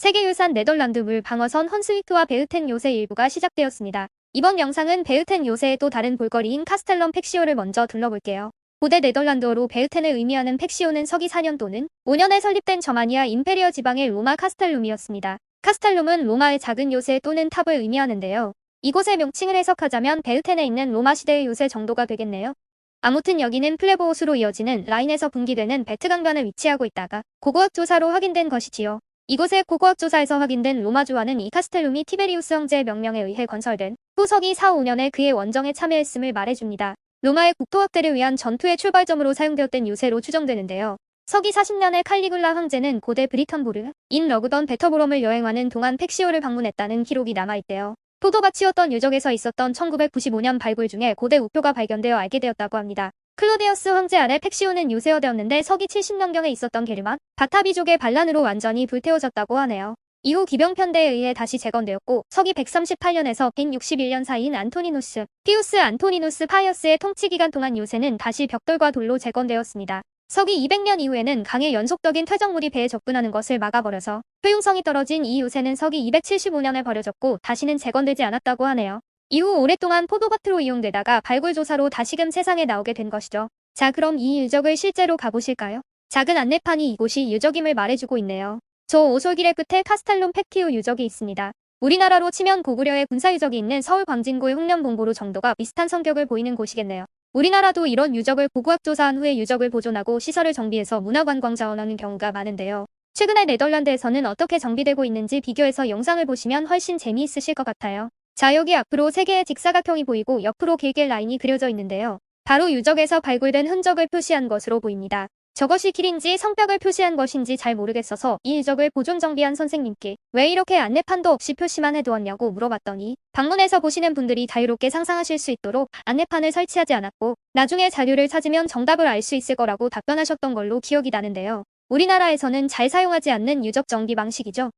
세계유산 네덜란드 물 방어선 헌스위크와 베우텐 요새 일부가 시작되었습니다. 이번 영상은 베우텐 요새의 또 다른 볼거리인 카스텔럼 팩시오를 먼저 둘러볼게요. 고대 네덜란드어로 베우텐을 의미하는 팩시오는 서기 4년 또는 5년에 설립된 저마니아 임페리어 지방의 로마 카스텔룸이었습니다. 카스텔룸은 로마의 작은 요새 또는 탑을 의미하는데요. 이곳의 명칭을 해석하자면 베우텐에 있는 로마 시대의 요새 정도가 되겠네요. 아무튼 여기는 플레보호수로 이어지는 라인에서 분기되는 베트강변에 위치하고 있다가 고고학 조사로 확인된 것이지요. 이곳의 고고학 조사에서 확인된 로마주화는 이 카스텔룸이 티베리우스 형제의 명령에 의해 건설된 후 서기 4~5년에 그의 원정에 참여했음을 말해줍니다. 로마의 국토 확대를 위한 전투의 출발점으로 사용되었던 요새로 추정되는데요. 서기 40년에 칼리굴라 황제는 고대 브리턴부르 인 러그던 베터보럼을 여행하는 동안 팩시오를 방문했다는 기록이 남아있대요. 포도가 치웠던 유적에서 있었던 1995년 발굴 중에 고대 우표가 발견되어 알게 되었다고 합니다. 클로디어스 황제 아래 팩시오는 요새화되었는데 서기 70년경에 있었던 게르만 바타비족의 반란으로 완전히 불태워졌다고 하네요. 이후 기병편대에 의해 다시 재건되었고 서기 138년에서 161년 사이인 안토니누스, 피우스 안토니누스 파이어스의 통치 기간 동안 요새는 다시 벽돌과 돌로 재건되었습니다. 서기 200년 이후에는 강의 연속적인 퇴적물이 배에 접근하는 것을 막아버려서 효용성이 떨어진 이 요새는 서기 275년에 버려졌고 다시는 재건되지 않았다고 하네요. 이후 오랫동안 포도밭으로 이용되다가 발굴조사로 다시금 세상에 나오게 된 것이죠. 자, 그럼 이 유적을 실제로 가보실까요? 작은 안내판이 이곳이 유적임을 말해주고 있네요. 저 오솔길의 끝에 카스텔룸 팩티오 유적이 있습니다. 우리나라로 치면 고구려의 군사유적이 있는 서울 광진구의 흑련봉보루 정도가 비슷한 성격을 보이는 곳이겠네요. 우리나라도 이런 유적을 고고학 조사한 후에 유적을 보존하고 시설을 정비해서 문화관광 자원하는 경우가 많은데요. 최근에 네덜란드에서는 어떻게 정비되고 있는지 비교해서 영상을 보시면 훨씬 재미있으실 것 같아요. 자, 여기 앞으로 3개의 직사각형이 보이고 옆으로 길게 라인이 그려져 있는데요. 바로 유적에서 발굴된 흔적을 표시한 것으로 보입니다. 저것이 길인지 성벽을 표시한 것인지 잘 모르겠어서 이 유적을 보존 정비한 선생님께 왜 이렇게 안내판도 없이 표시만 해두었냐고 물어봤더니 방문해서 보시는 분들이 자유롭게 상상하실 수 있도록 안내판을 설치하지 않았고 나중에 자료를 찾으면 정답을 알 수 있을 거라고 답변하셨던 걸로 기억이 나는데요. 우리나라에서는 잘 사용하지 않는 유적 정비 방식이죠.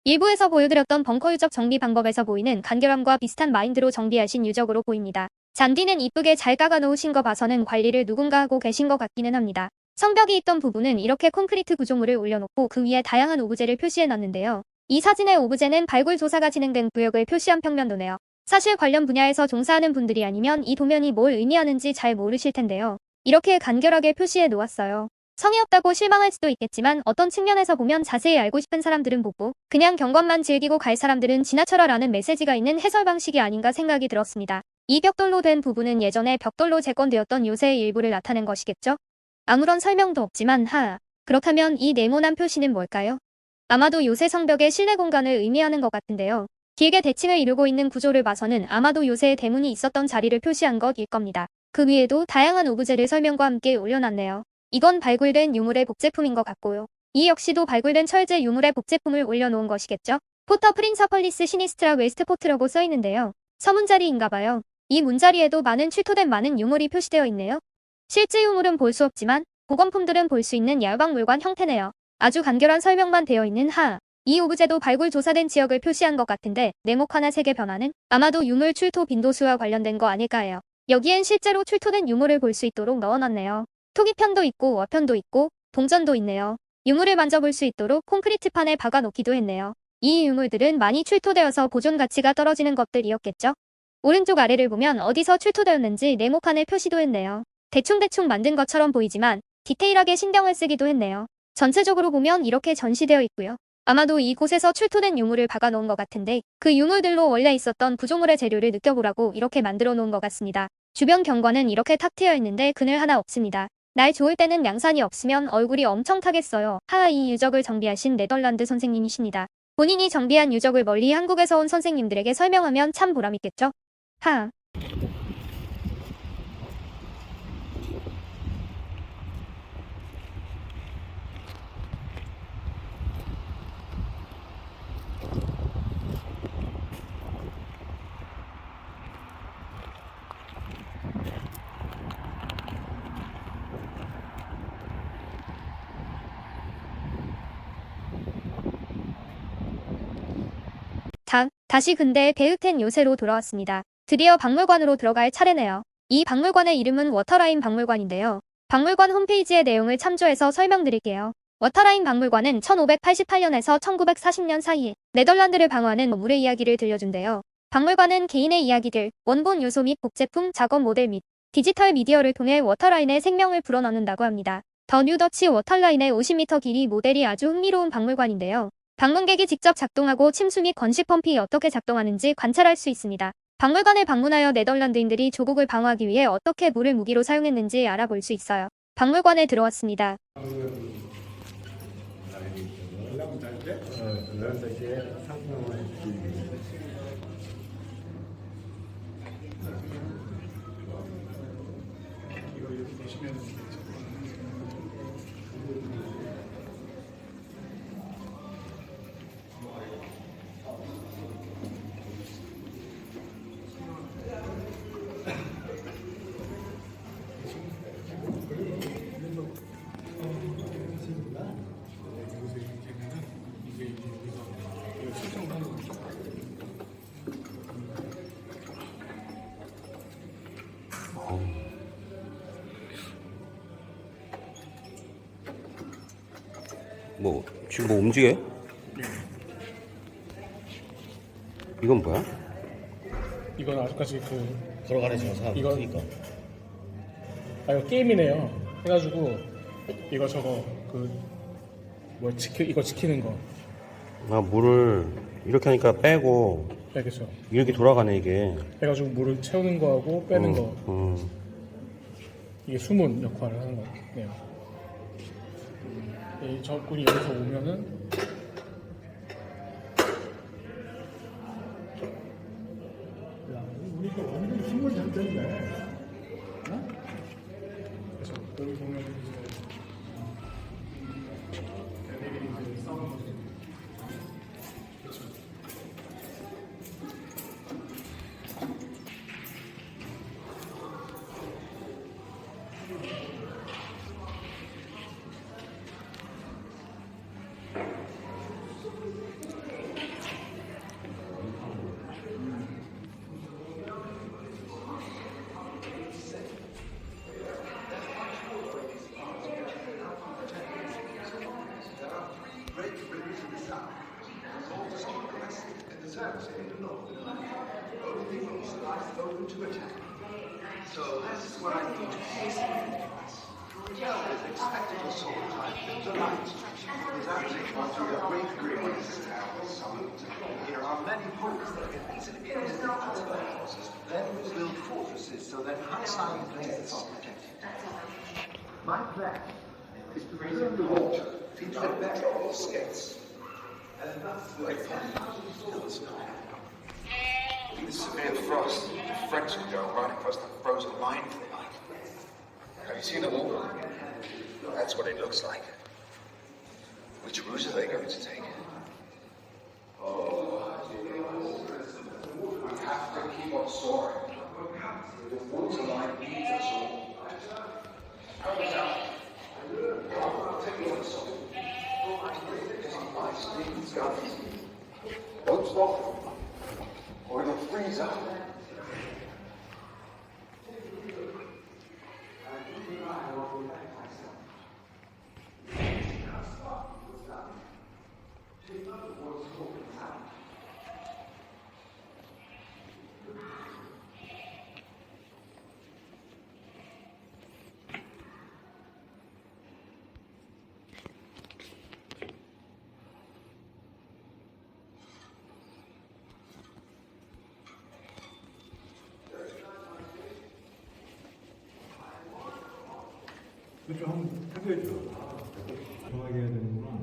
일부에서 보여드렸던 벙커 유적 정비 방법에서 보이는 간결함과 비슷한 마인드로 정비하신 유적으로 보입니다. 잔디는 이쁘게 잘 깎아 놓으신 거 봐서는 관리를 누군가 하고 계신 것 같기는 합니다. 성벽이 있던 부분은 이렇게 콘크리트 구조물을 올려놓고 그 위에 다양한 오브제를 표시해놨는데요. 이 사진의 오브제는 발굴 조사가 진행된 구역을 표시한 평면도네요. 사실 관련 분야에서 종사하는 분들이 아니면 이 도면이 뭘 의미하는지 잘 모르실 텐데요. 이렇게 간결하게 표시해 놓았어요. 성의 없다고 실망할 수도 있겠지만 어떤 측면에서 보면 자세히 알고 싶은 사람들은 보고 그냥 경관만 즐기고 갈 사람들은 지나쳐라라는 메시지가 있는 해설 방식이 아닌가 생각이 들었습니다. 이 벽돌로 된 부분은 예전에 벽돌로 재건되었던 요새의 일부를 나타낸 것이겠죠? 아무런 설명도 없지만 그렇다면 이 네모난 표시는 뭘까요? 아마도 요새 성벽의 실내 공간을 의미하는 것 같은데요. 길게 대칭을 이루고 있는 구조를 봐서는 아마도 요새의 대문이 있었던 자리를 표시한 것일 겁니다. 그 위에도 다양한 오브제를 설명과 함께 올려놨네요. 이건 발굴된 유물의 복제품인 것 같고요. 이 역시도 발굴된 철제 유물의 복제품을 올려놓은 것이겠죠? 포터 프린서펄리스 시니스트라 웨스트포트라고 써있는데요. 서문자리인가봐요. 이 문자리에도 출토된 많은 유물이 표시되어 있네요. 실제 유물은 볼 수 없지만 복원품들은 볼 수 있는 열방물관 형태네요. 아주 간결한 설명만 되어 있는 이 오브제도 발굴 조사된 지역을 표시한 것 같은데 네모 하나 3개 변화는 아마도 유물 출토 빈도수와 관련된 거 아닐까 해요. 여기엔 실제로 출토된 유물을 볼 수 있도록 넣어놨네요. 토기편도 있고 워편도 있고 동전도 있네요. 유물을 만져볼 수 있도록 콘크리트판에 박아놓기도 했네요. 이 유물들은 많이 출토되어서 보존 가치가 떨어지는 것들이었겠죠? 오른쪽 아래를 보면 어디서 출토되었는지 네모판에 표시도 했네요. 대충대충 만든 것처럼 보이지만 디테일하게 신경을 쓰기도 했네요. 전체적으로 보면 이렇게 전시되어 있고요. 아마도 이곳에서 출토된 유물을 박아놓은 것 같은데 그 유물들로 원래 있었던 구조물의 재료를 느껴보라고 이렇게 만들어 놓은 것 같습니다. 주변 경관은 이렇게 탁 트여 있는데 그늘 하나 없습니다. 날 좋을 때는 양산이 없으면 얼굴이 엄청 타겠어요. 이 유적을 정비하신 네덜란드 선생님이십니다. 본인이 정비한 유적을 멀리 한국에서 온 선생님들에게 설명하면 참 보람있겠죠? 다시 근대 베우텐 요새로 돌아왔습니다. 드디어 박물관으로 들어갈 차례네요. 이 박물관의 이름은 워터라인 박물관인데요. 박물관 홈페이지의 내용을 참조해서 설명드릴게요. 워터라인 박물관은 1588년에서 1940년 사이에 네덜란드를 방어하는 물의 이야기를 들려준대요. 박물관은 개인의 이야기들, 원본 요소 및 복제품, 작업 모델 및 디지털 미디어를 통해 워터라인의 생명을 불어넣는다고 합니다. 더 뉴더치 워터라인의 50m 길이 모델이 아주 흥미로운 박물관인데요. 방문객이 직접 작동하고 침수 및 건식 펌프이 어떻게 작동하는지 관찰할 수 있습니다. 박물관을 방문하여 네덜란드인들이 조국을 방어하기 위해 어떻게 물을 무기로 사용했는지 알아볼 수 있어요. 박물관에 들어왔습니다. 뭐 지금 뭐 움직여요? 이건 뭐야? 이건 아직까지 걸어가는 지금 사람 이거- 크니까 이거 게임이네요. 해가지고 이거 저거 이거 지키는 거. 아, 물을 이렇게 하니까 빼고 알겠죠? 이렇게 돌아가네 이게. 해가지고 물을 채우는 거하고 빼는 거. 이게 숨은 역할을 하는 것 같네요. 이 적군이 여기서 오면은 우리가 완전 힘을 잘 됐네. 그래서 여기 보면 이제 얘네들이 이제 싸우는 거죠. 그렇죠. So this is what I need to face with expected assault type delight. Is actually one to the great greatness Here are many points that can easily be identified by forces, then build fortresses so that high-lying places are protected. My plan is to turn the water into a bed of skates. And that's the way In the severe frost, the French will go right across the frozen line for the night. Have you seen the wall? That's what it looks like. Which route are they going to take? We have to keep on soaring. The water line needs us all. Help us out. Take me on the ice needs guns. Don't stop. Or it'll freeze up. 그좀 한번 해줘야죠. 정하게 해야 되는구나.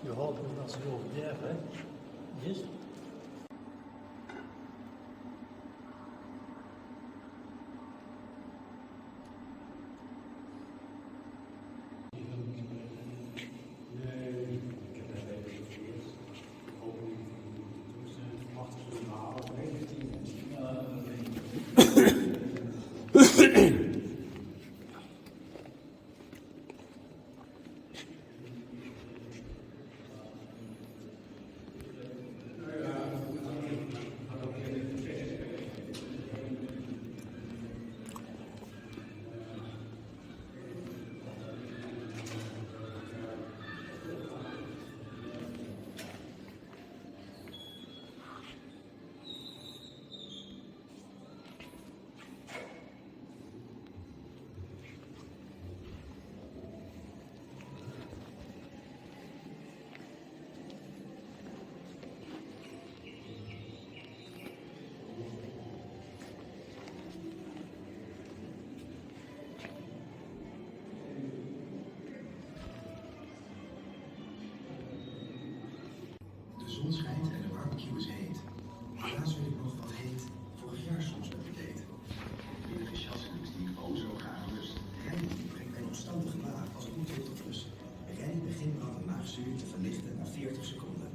You hope dat ze over there, hè? Yes. De zon schijnt en de barbecue is heet. Helaas wil ik nog wat heet vorig jaar soms met me deed. De chasselijks die ik ook zo graag lust. Rijden brengt mij opstandig laag als ik niet weet tot rust. Rijden begint me al een maagzuur te verlichten na 40 seconden.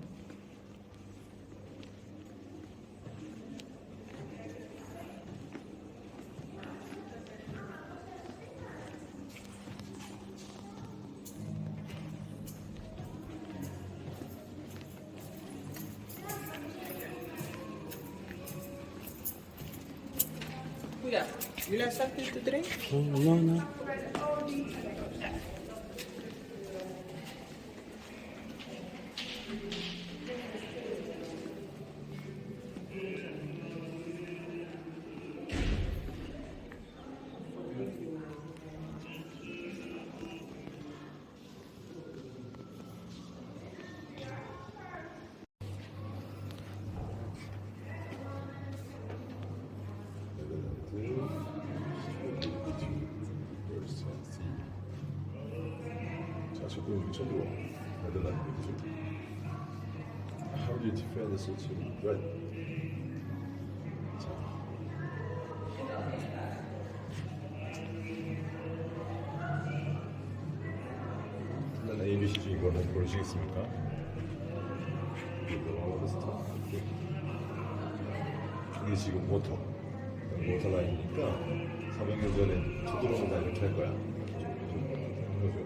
Ja, jullie hebben straks iets te drinken? No. How do you defend the situation? Right. 일단 ABCG 이거는 보시겠습니까? 이거 스타트. 이게 지금 모터 라인이니까 400년 전에 두드러면 다 이렇게 할 거야. 이거죠.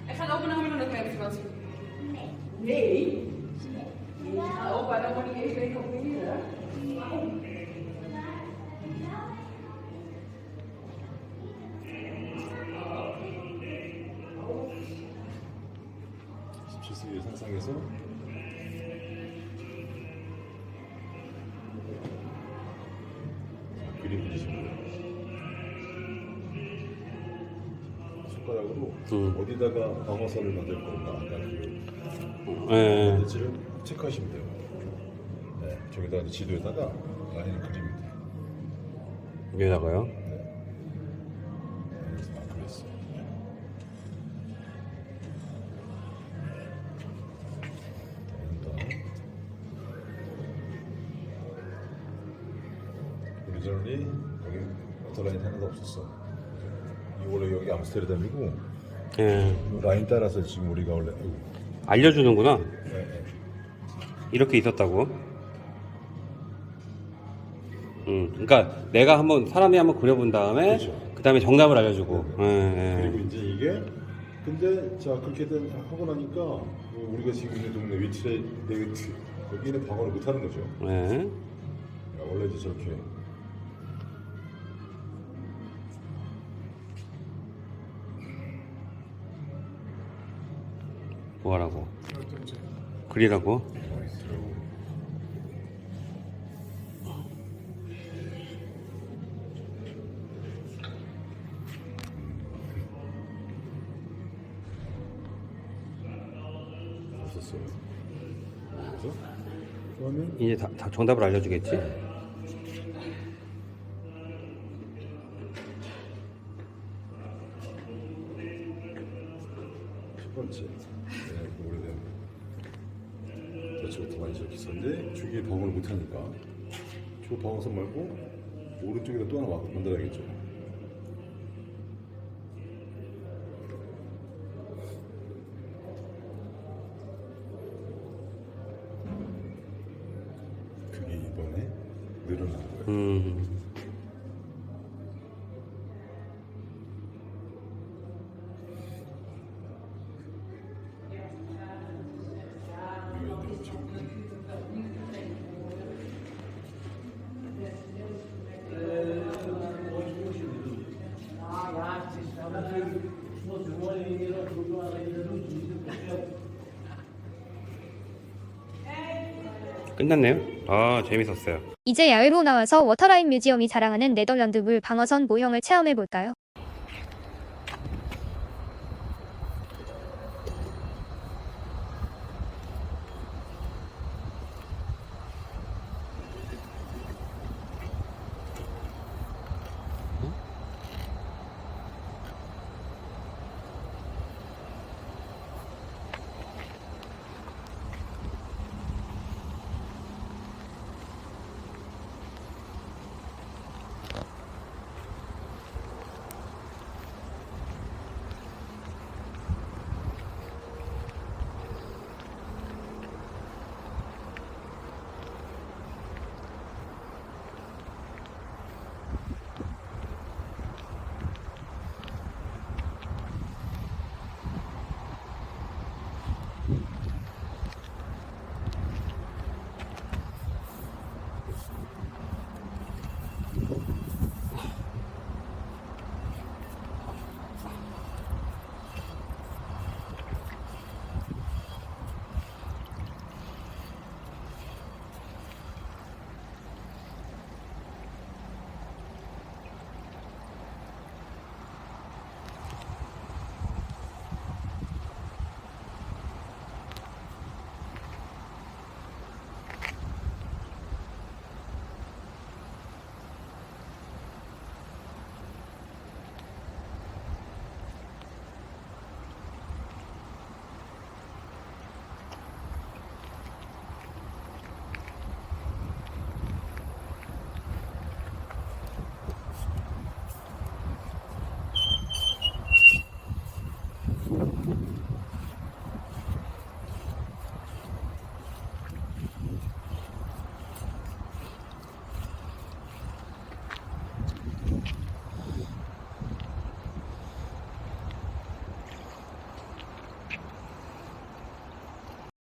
En gaat opa nou nog mee op vakantie? Nee. Ja, opa, dan moet ik eerst weken op hier. Waarom? 실수의 상상에서 그림 그리시면 돼요. 손가락으로 어디다가 방어선을 만들 건가 아까 그 예. 위치를 체크하시면 돼요. 네, 저기다가 이제 지도에다가 라인을 그리면 돼요. 여기다가요? 그래서 막 그렸어요. 오리지널리 여기 워터라인 하나도 없었어. 이 원래 여기 암스테르담이고 예. 이 라인 따라서 지금 우리가 원래 알려주는구나. 네, 네. 이렇게 있었다고. 그러니까 내가 사람이 한번 그려본 다음에 그렇죠. 그다음에 정답을 알려주고. 그리고 이제 이게 근데 자 그렇게 하고 나니까 우리가 지금 있는 동네 위트레 네위트 여기는 방어를 못 하는 거죠. 네. 야, 원래 이제 저렇게 뭐하라고? 그것도 이제 그리라고? 없었어요. 그래서 그러면 이제 다 정답을 알려주겠지? 첫 번째 오래된 저쪽부터 많이 저렇게 있었는데 저기에 방어를 못 하니까 저 방어선 말고 오른쪽에다 또 하나 만들어야겠죠. 그게 이번에 늘어난 거예요. 끝났네요. 아, 재밌었어요. 이제 야외로 나와서 워터라인 뮤지엄이 자랑하는 네덜란드 물 방어선 모형을 체험해 볼까요?